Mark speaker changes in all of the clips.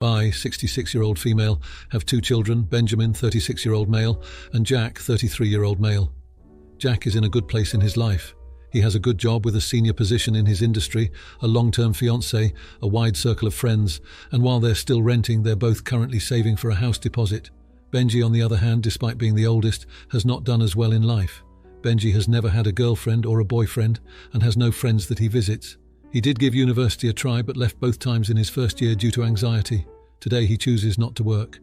Speaker 1: I, 66-year-old female, have 2 children, Benjamin, 36-year-old male, and Jack, 33-year-old male. Jack is in a good place in his life. He has a good job with a senior position in his industry, a long-term fiancée, a wide circle of friends, and while they're still renting, they're both currently saving for a house deposit. Benji, on the other hand, despite being the oldest, has not done as well in life. Benji has never had a girlfriend or a boyfriend and has no friends that he visits. He did give university a try but left both times in his first year due to anxiety. Today he chooses not to work.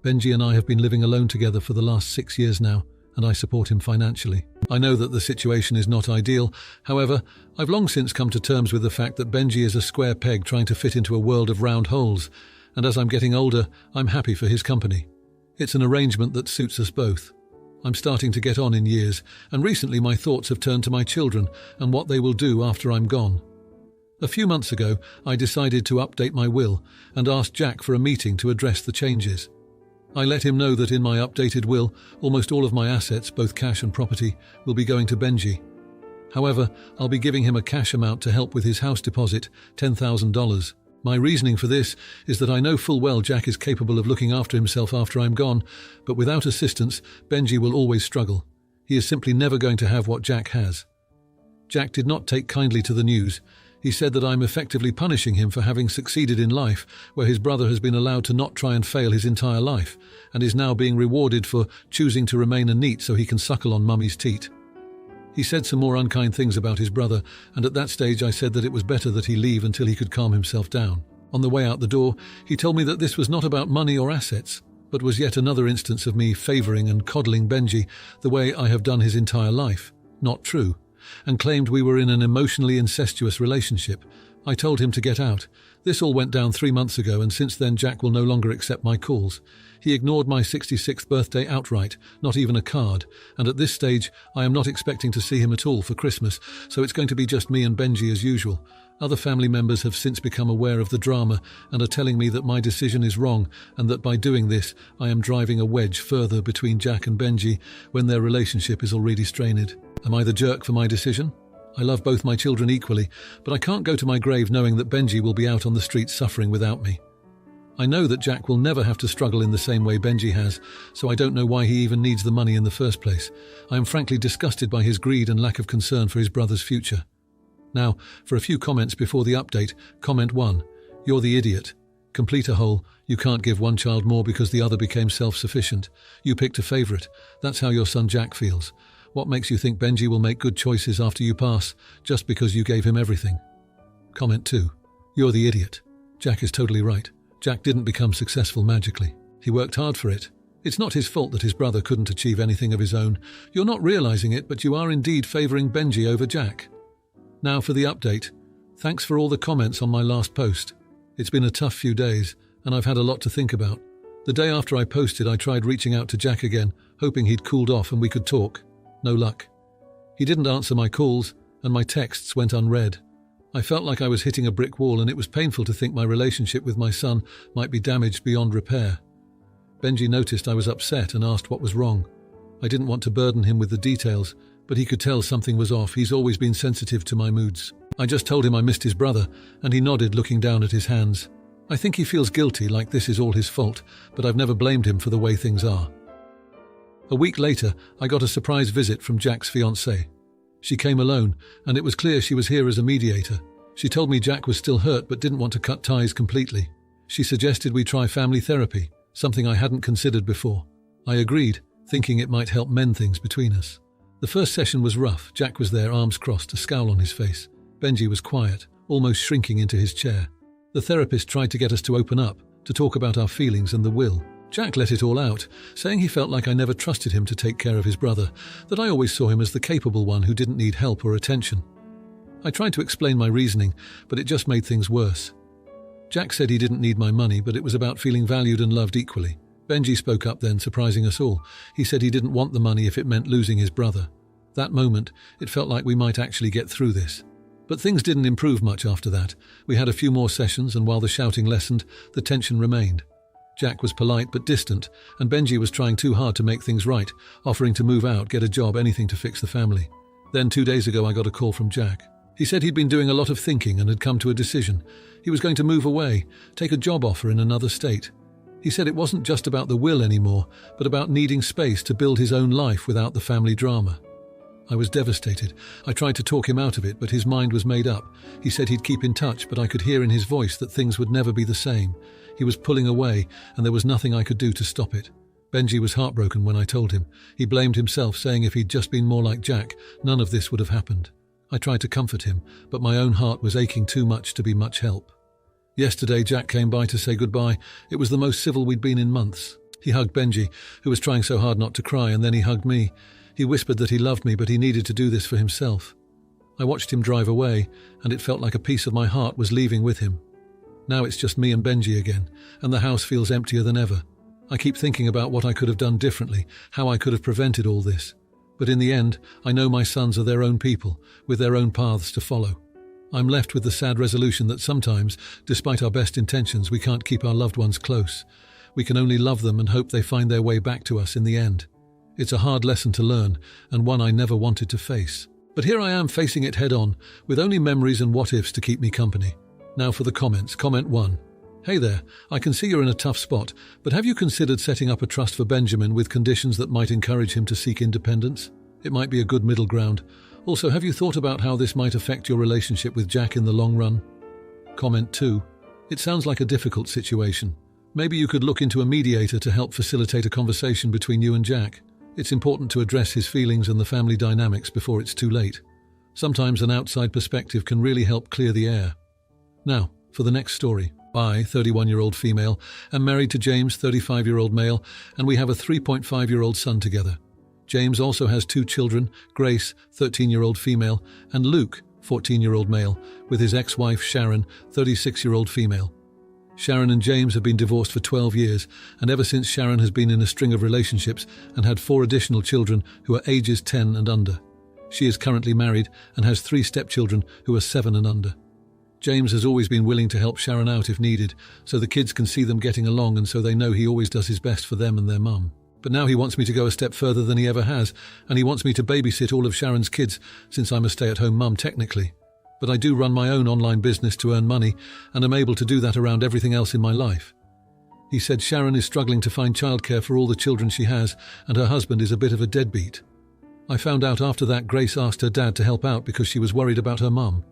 Speaker 1: Benji and I have been living alone together for the last 6 years now, and I support him financially. I know that the situation is not ideal. However, I've long since come to terms with the fact that Benji is a square peg trying to fit into a world of round holes, and as I'm getting older, I'm happy for his company. It's an arrangement that suits us both. I'm starting to get on in years, and recently my thoughts have turned to my children and what they will do after I'm gone. A few months ago, I decided to update my will and asked Jack for a meeting to address the changes. I let him know that in my updated will, almost all of my assets, both cash and property, will be going to Benji. However, I'll be giving him a cash amount to help with his house deposit, $10,000. My reasoning for this is that I know full well Jack is capable of looking after himself after I'm gone, but without assistance, Benji will always struggle. He is simply never going to have what Jack has. Jack did not take kindly to the news. He said that I'm effectively punishing him for having succeeded in life, where his brother has been allowed to not try and fail his entire life, and is now being rewarded for choosing to remain a NEET so he can suckle on mummy's teat. He said some more unkind things about his brother, and at that stage I said that it was better that he leave until he could calm himself down. On the way out the door, he told me that this was not about money or assets, but was yet another instance of me favouring and coddling Benji the way I have done his entire life. Not true. And claimed we were in an emotionally incestuous relationship. I told him to get out. This all went down 3 months ago, and since then Jack will no longer accept my calls. He ignored my 66th birthday outright, not even a card, and at this stage I am not expecting to see him at all for Christmas, so it's going to be just me and Benji as usual. Other family members have since become aware of the drama and are telling me that my decision is wrong and that by doing this I am driving a wedge further between Jack and Benji when their relationship is already strained. Am I the jerk for my decision? I love both my children equally, but I can't go to my grave knowing that Benji will be out on the streets suffering without me. I know that Jack will never have to struggle in the same way Benji has, so I don't know why he even needs the money in the first place. I am frankly disgusted by his greed and lack of concern for his brother's future. Now, for a few comments before the update. Comment 1. You're the idiot. Complete a hole. You can't give one child more because the other became self-sufficient. You picked a favourite. That's how your son Jack feels. What makes you think Benji will make good choices after you pass, just because you gave him everything? Comment 2. You're the idiot. Jack is totally right. Jack didn't become successful magically. He worked hard for it. It's not his fault that his brother couldn't achieve anything of his own. You're not realising it, but you are indeed favouring Benji over Jack. Now for the update. Thanks for all the comments on my last post. It's been a tough few days, and I've had a lot to think about. The day after I posted, I tried reaching out to Jack again, hoping he'd cooled off and we could talk. No luck. He didn't answer my calls, and my texts went unread. I felt like I was hitting a brick wall, and it was painful to think my relationship with my son might be damaged beyond repair. Benji noticed I was upset and asked what was wrong. I didn't want to burden him with the details, but he could tell something was off. He's always been sensitive to my moods. I just told him I missed his brother, and he nodded, looking down at his hands. I think he feels guilty, like this is all his fault, but I've never blamed him for the way things are. A week later, I got a surprise visit from Jack's fiancée. She came alone, and it was clear she was here as a mediator. She told me Jack was still hurt but didn't want to cut ties completely. She suggested we try family therapy, something I hadn't considered before. I agreed, thinking it might help mend things between us. The first session was rough. Jack was there, arms crossed, a scowl on his face. Benji was quiet, almost shrinking into his chair. The therapist tried to get us to open up, to talk about our feelings and the will. Jack let it all out, saying he felt like I never trusted him to take care of his brother, that I always saw him as the capable one who didn't need help or attention. I tried to explain my reasoning, but it just made things worse. Jack said he didn't need my money, but it was about feeling valued and loved equally. Benji spoke up then, surprising us all. He said he didn't want the money if it meant losing his brother. That moment, it felt like we might actually get through this. But things didn't improve much after that. We had a few more sessions, and while the shouting lessened, the tension remained. Jack was polite but distant, and Benji was trying too hard to make things right, offering to move out, get a job, anything to fix the family. Then 2 days ago I got a call from Jack. He said he'd been doing a lot of thinking and had come to a decision. He was going to move away, take a job offer in another state. He said it wasn't just about the will anymore, but about needing space to build his own life without the family drama. I was devastated. I tried to talk him out of it, but his mind was made up. He said he'd keep in touch, but I could hear in his voice that things would never be the same. He was pulling away, and there was nothing I could do to stop it. Benji was heartbroken when I told him. He blamed himself, saying if he'd just been more like Jack, none of this would have happened. I tried to comfort him, but my own heart was aching too much to be much help. Yesterday, Jack came by to say goodbye. It was the most civil we'd been in months. He hugged Benji, who was trying so hard not to cry, and then he hugged me. He whispered that he loved me, but he needed to do this for himself. I watched him drive away, and it felt like a piece of my heart was leaving with him. Now it's just me and Benji again, and the house feels emptier than ever. I keep thinking about what I could have done differently, how I could have prevented all this. But in the end, I know my sons are their own people, with their own paths to follow. I'm left with the sad resolution that sometimes, despite our best intentions, we can't keep our loved ones close. We can only love them and hope they find their way back to us in the end. It's a hard lesson to learn, and one I never wanted to face. But here I am facing it head-on, with only memories and what-ifs to keep me company. Now for the comments. Comment 1. Hey there, I can see you're in a tough spot, but have you considered setting up a trust for Benjamin with conditions that might encourage him to seek independence? It might be a good middle ground. Also, have you thought about how this might affect your relationship with Jack in the long run? Comment 2. It sounds like a difficult situation. Maybe you could look into a mediator to help facilitate a conversation between you and Jack. It's important to address his feelings and the family dynamics before it's too late. Sometimes an outside perspective can really help clear the air. Now, for the next story. I, 31-year-old female, am married to James, 35-year-old male, and we have a 3.5-year-old son together. James also has 2 children, Grace, 13-year-old female, and Luke, 14-year-old male, with his ex-wife Sharon, 36-year-old female. Sharon and James have been divorced for 12 years, and ever since Sharon has been in a string of relationships and had 4 additional children who are ages 10 and under. She is currently married and has 3 stepchildren who are 7 and under. James has always been willing to help Sharon out if needed, so the kids can see them getting along and so they know he always does his best for them and their mum. But now he wants me to go a step further than he ever has, and he wants me to babysit all of Sharon's kids, since I'm a stay-at-home mum technically. But I do run my own online business to earn money, and am able to do that around everything else in my life. He said Sharon is struggling to find childcare for all the children she has, and her husband is a bit of a deadbeat. I found out after that Grace asked her dad to help out because she was worried about her mum.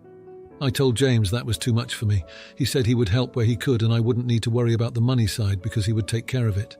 Speaker 1: I told James that was too much for me. He said he would help where he could and I wouldn't need to worry about the money side because he would take care of it.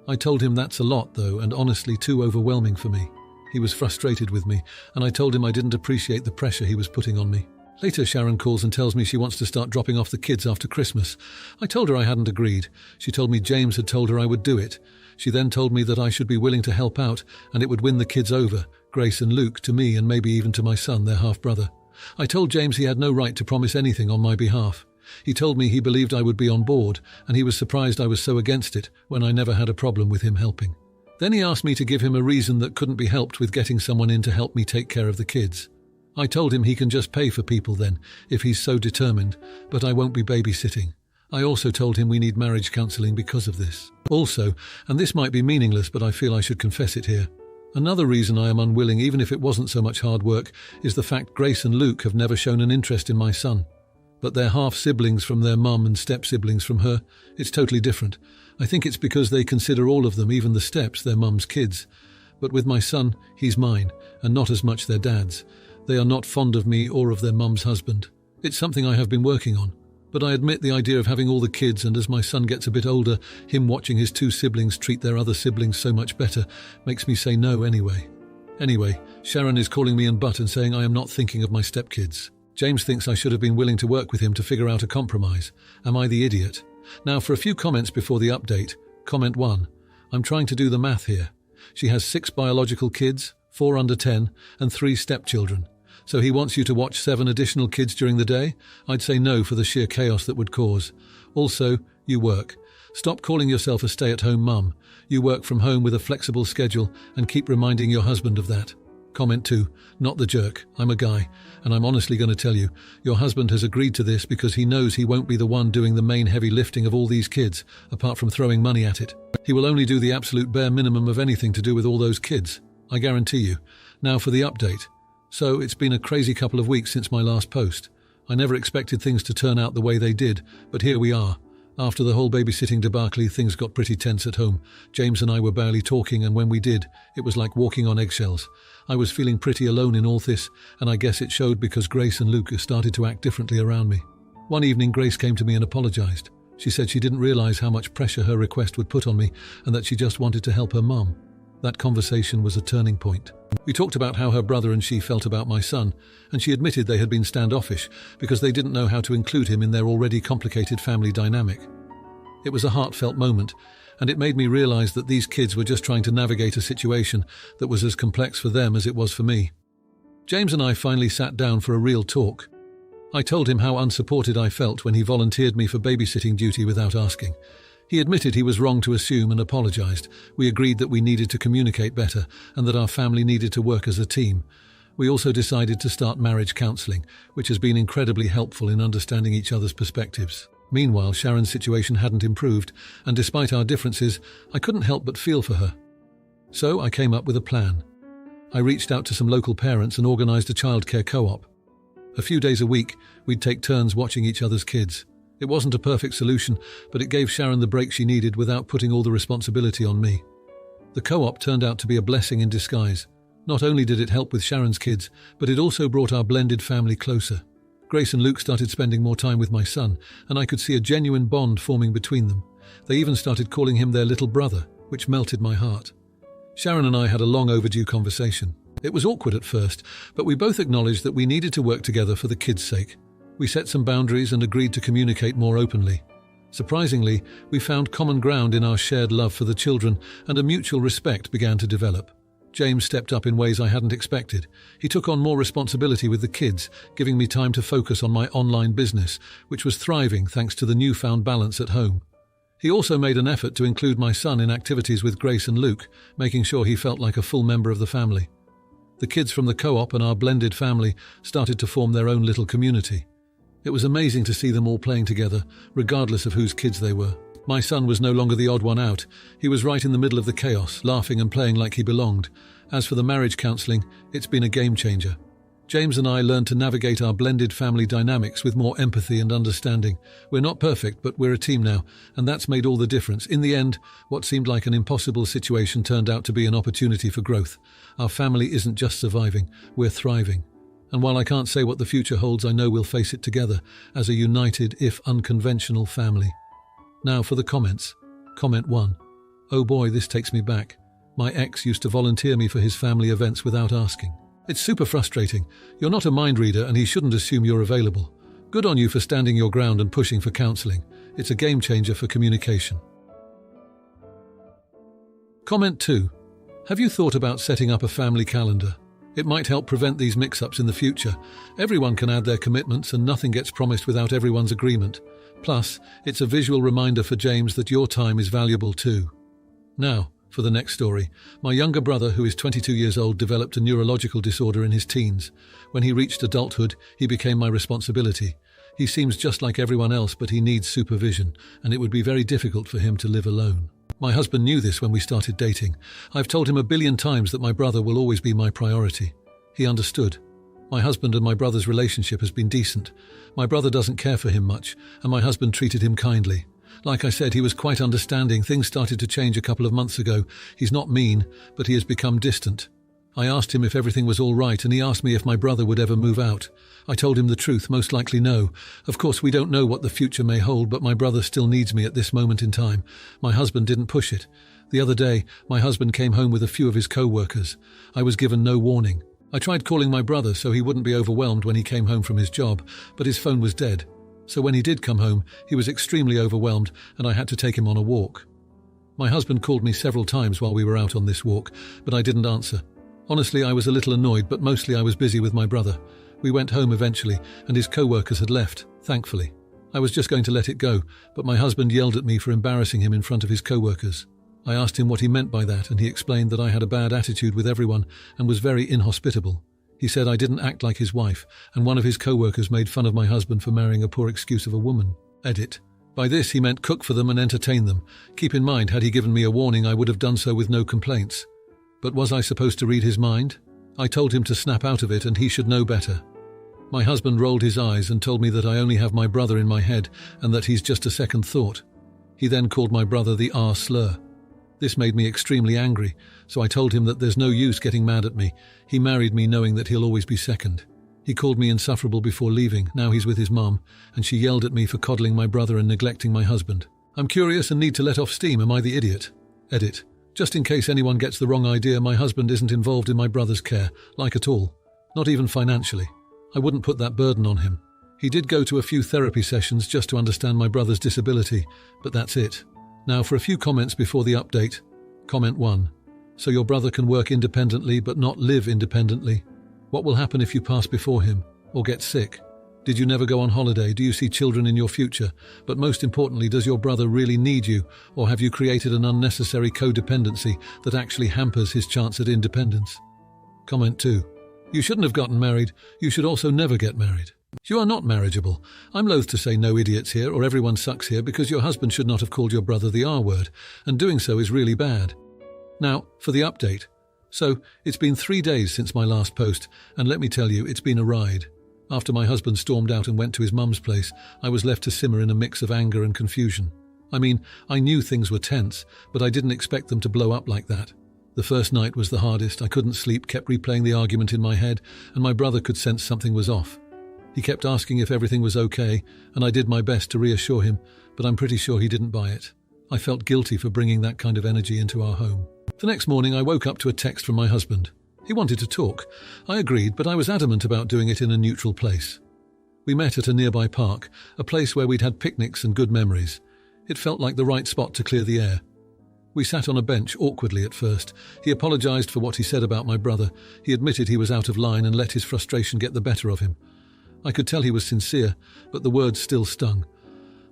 Speaker 1: I told him that's a lot though, and honestly too overwhelming for me. He was frustrated with me, and I told him I didn't appreciate the pressure he was putting on me. Later, Sharon calls and tells me she wants to start dropping off the kids after Christmas. I told her I hadn't agreed. She told me James had told her I would do it. She then told me that I should be willing to help out, and it would win the kids over, Grace and Luke, to me and maybe even to my son, their half-brother. I told James he had no right to promise anything on my behalf. He told me he believed I would be on board, and he was surprised I was so against it when I never had a problem with him helping. Then he asked me to give him a reason that couldn't be helped with getting someone in to help me take care of the kids. I told him he can just pay for people then, if he's so determined, but I won't be babysitting. I also told him we need marriage counselling because of this. Also, and this might be meaningless but I feel I should confess it here, another reason I am unwilling, even if it wasn't so much hard work, is the fact Grace and Luke have never shown an interest in my son. But they're half-siblings from their mum and step-siblings from her. It's totally different. I think it's because they consider all of them, even the steps, their mum's kids. But with my son, he's mine, and not as much their dad's. They are not fond of me or of their mum's husband. It's something I have been working on. But I admit the idea of having all the kids, and as my son gets a bit older, him watching his 2 siblings treat their other siblings so much better, makes me say no anyway. Anyway, Sharon is calling me and butt and saying I am not thinking of my stepkids. James thinks I should have been willing to work with him to figure out a compromise. Am I the idiot? Now for a few comments before the update. Comment 1. I'm trying to do the math here. She has 6 biological kids, 4 under 10, and 3 stepchildren. So he wants you to watch 7 additional kids during the day? I'd say no for the sheer chaos that would cause. Also, you work. Stop calling yourself a stay-at-home mum. You work from home with a flexible schedule and keep reminding your husband of that. Comment 2. Not the jerk. I'm a guy, and I'm honestly going to tell you, your husband has agreed to this because he knows he won't be the one doing the main heavy lifting of all these kids, apart from throwing money at it. He will only do the absolute bare minimum of anything to do with all those kids. I guarantee you. Now for the update. So it's been a crazy couple of weeks since my last post. I never expected things to turn out the way they did, but here we are. After the whole babysitting debacle, things got pretty tense at home. James and I were barely talking, and when we did, it was like walking on eggshells. I was feeling pretty alone in all this, and I guess it showed because Grace and Luke started to act differently around me. One evening, Grace came to me and apologized. She said she didn't realize how much pressure her request would put on me, and that she just wanted to help her mum. That conversation was a turning point. We talked about how her brother and she felt about my son, and she admitted they had been standoffish because they didn't know how to include him in their already complicated family dynamic. It was a heartfelt moment, and it made me realize that these kids were just trying to navigate a situation that was as complex for them as it was for me. James and I finally sat down for a real talk. I told him how unsupported I felt when he volunteered me for babysitting duty without asking. He admitted he was wrong to assume and apologized. We agreed that we needed to communicate better and that our family needed to work as a team. We also decided to start marriage counseling, which has been incredibly helpful in understanding each other's perspectives. Meanwhile, Sharon's situation hadn't improved, and despite our differences, I couldn't help but feel for her. So I came up with a plan. I reached out to some local parents and organized a childcare co-op. A few days a week, we'd take turns watching each other's kids. It wasn't a perfect solution, but it gave Sharon the break she needed without putting all the responsibility on me. The co-op turned out to be a blessing in disguise. Not only did it help with Sharon's kids, but it also brought our blended family closer. Grace and Luke started spending more time with my son, and I could see a genuine bond forming between them. They even started calling him their little brother, which melted my heart. Sharon and I had a long overdue conversation. It was awkward at first, but we both acknowledged that we needed to work together for the kids' sake. We set some boundaries and agreed to communicate more openly. Surprisingly, we found common ground in our shared love for the children, and a mutual respect began to develop. James stepped up in ways I hadn't expected. He took on more responsibility with the kids, giving me time to focus on my online business, which was thriving thanks to the newfound balance at home. He also made an effort to include my son in activities with Grace and Luke, making sure he felt like a full member of the family. The kids from the co-op and our blended family started to form their own little community. It was amazing to see them all playing together, regardless of whose kids they were. My son was no longer the odd one out. He was right in the middle of the chaos, laughing and playing like he belonged. As for the marriage counselling, it's been a game changer. James and I learned to navigate our blended family dynamics with more empathy and understanding. We're not perfect, but we're a team now, and that's made all the difference. In the end, what seemed like an impossible situation turned out to be an opportunity for growth. Our family isn't just surviving, we're thriving. And while I can't say what the future holds, I know we'll face it together as a united, if unconventional, family. Now for the comments. Comment 1. Oh boy, this takes me back. My ex used to volunteer me for his family events without asking. It's super frustrating. You're not a mind reader and he shouldn't assume you're available. Good on you for standing your ground and pushing for counselling. It's a game changer for communication. Comment 2. Have you thought about setting up a family calendar? It might help prevent these mix-ups in the future. Everyone can add their commitments and nothing gets promised without everyone's agreement. Plus, it's a visual reminder for James that your time is valuable too. Now, for the next story. My younger brother, who is 22 years old, developed a neurological disorder in his teens. When he reached adulthood, he became my responsibility. He seems just like everyone else, but he needs supervision, and it would be very difficult for him to live alone. My husband knew this when we started dating. I've told him a billion times that my brother will always be my priority. He understood. My husband and my brother's relationship has been decent. My brother doesn't care for him much, and my husband treated him kindly. Like I said, he was quite understanding. Things started to change a couple of months ago. He's not mean, but he has become distant. I asked him if everything was all right, and he asked me if my brother would ever move out. I told him the truth, most likely no. Of course, we don't know what the future may hold, but my brother still needs me at this moment in time. My husband didn't push it. The other day, my husband came home with a few of his co-workers. I was given no warning. I tried calling my brother so he wouldn't be overwhelmed when he came home from his job, but his phone was dead. So when he did come home, he was extremely overwhelmed, and I had to take him on a walk. My husband called me several times while we were out on this walk, but I didn't answer. Honestly, I was a little annoyed, but mostly I was busy with my brother. We went home eventually, and his co-workers had left, thankfully. I was just going to let it go, but my husband yelled at me for embarrassing him in front of his co-workers. I asked him what he meant by that, and he explained that I had a bad attitude with everyone and was very inhospitable. He said I didn't act like his wife, and one of his co-workers made fun of my husband for marrying a poor excuse of a woman. Edit. By this, he meant cook for them and entertain them. Keep in mind, had he given me a warning, I would have done so with no complaints. But was I supposed to read his mind? I told him to snap out of it and he should know better. My husband rolled his eyes and told me that I only have my brother in my head and that he's just a second thought. He then called my brother the R slur. This made me extremely angry, so I told him that there's no use getting mad at me. He married me knowing that he'll always be second. He called me insufferable before leaving. Now he's with his mum, and she yelled at me for coddling my brother and neglecting my husband. I'm curious and need to let off steam. Am I the idiot? Edit. Just in case anyone gets the wrong idea, my husband isn't involved in my brother's care, like at all. Not even financially. I wouldn't put that burden on him. He did go to a few therapy sessions just to understand my brother's disability, but that's it. Now for a few comments before the update. Comment 1. So your brother can work independently but not live independently. What will happen if you pass before him or get sick? Did you never go on holiday? Do you see children in your future? But most importantly, does your brother really need you, or have you created an unnecessary codependency that actually hampers his chance at independence? Comment 2. You shouldn't have gotten married. You should also never get married. You are not marriageable. I'm loath to say no idiots here or everyone sucks here because your husband should not have called your brother the R word, and doing so is really bad. Now, for the update. So, it's been 3 days since my last post, and let me tell you, it's been a ride. After my husband stormed out and went to his mum's place, I was left to simmer in a mix of anger and confusion. I mean, I knew things were tense, but I didn't expect them to blow up like that. The first night was the hardest. I couldn't sleep, kept replaying the argument in my head, and my brother could sense something was off. He kept asking if everything was okay, and I did my best to reassure him, but I'm pretty sure he didn't buy it. I felt guilty for bringing that kind of energy into our home. The next morning I woke up to a text from my husband. He wanted to talk. I agreed, but I was adamant about doing it in a neutral place. We met at a nearby park, a place where we'd had picnics and good memories. It felt like the right spot to clear the air. We sat on a bench awkwardly at first. He apologized for what he said about my brother. He admitted he was out of line and let his frustration get the better of him. I could tell he was sincere, but the words still stung.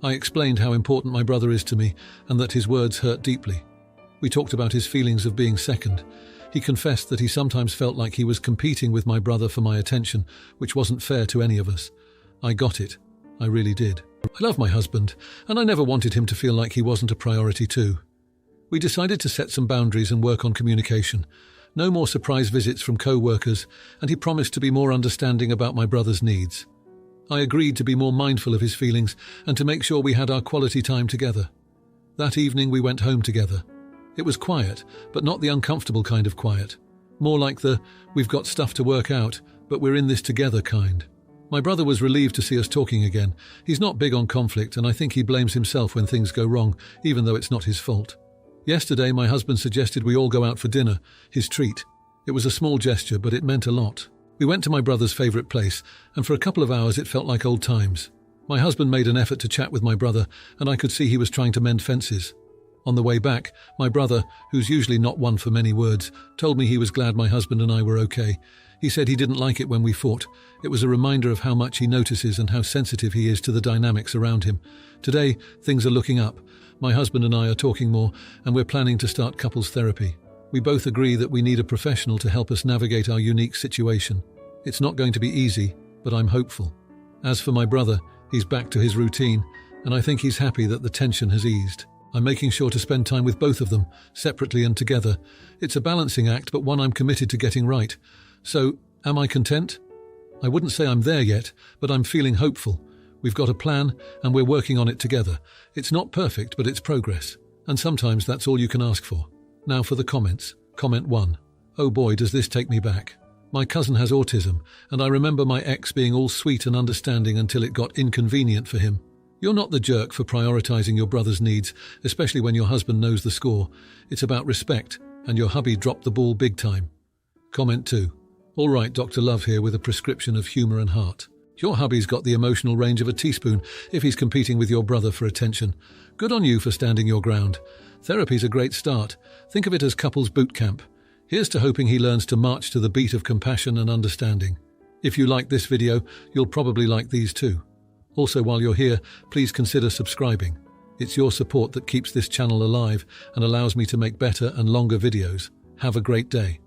Speaker 1: I explained how important my brother is to me and that his words hurt deeply. We talked about his feelings of being second. He confessed that he sometimes felt like he was competing with my brother for my attention, which wasn't fair to any of us. I got it. I really did. I love my husband, and I never wanted him to feel like he wasn't a priority too. We decided to set some boundaries and work on communication. No more surprise visits from co-workers, and he promised to be more understanding about my brother's needs. I agreed to be more mindful of his feelings and to make sure we had our quality time together. That evening we went home together. It was quiet, but not the uncomfortable kind of quiet. More like the, we've got stuff to work out, but we're in this together kind. My brother was relieved to see us talking again. He's not big on conflict, and I think he blames himself when things go wrong, even though it's not his fault. Yesterday, my husband suggested we all go out for dinner, his treat. It was a small gesture, but it meant a lot. We went to my brother's favourite place, and for a couple of hours it felt like old times. My husband made an effort to chat with my brother, and I could see he was trying to mend fences. On the way back, my brother, who's usually not one for many words, told me he was glad my husband and I were okay. He said he didn't like it when we fought. It was a reminder of how much he notices and how sensitive he is to the dynamics around him. Today, things are looking up. My husband and I are talking more, and we're planning to start couples therapy. We both agree that we need a professional to help us navigate our unique situation. It's not going to be easy, but I'm hopeful. As for my brother, he's back to his routine, and I think he's happy that the tension has eased. I'm making sure to spend time with both of them, separately and together. It's a balancing act, but one I'm committed to getting right. So, am I content? I wouldn't say I'm there yet, but I'm feeling hopeful. We've got a plan, and we're working on it together. It's not perfect, but it's progress. And sometimes that's all you can ask for. Now for the comments. Comment 1. Oh boy, does this take me back. My cousin has autism, and I remember my ex being all sweet and understanding until it got inconvenient for him. You're not the jerk for prioritizing your brother's needs, especially when your husband knows the score. It's about respect, and your hubby dropped the ball big time. Comment 2. All right, Dr. Love here with a prescription of humour and heart. Your hubby's got the emotional range of a teaspoon if he's competing with your brother for attention. Good on you for standing your ground. Therapy's a great start. Think of it as couples boot camp. Here's to hoping he learns to march to the beat of compassion and understanding. If you like this video, you'll probably like these too. Also, while you're here, please consider subscribing. It's your support that keeps this channel alive and allows me to make better and longer videos. Have a great day.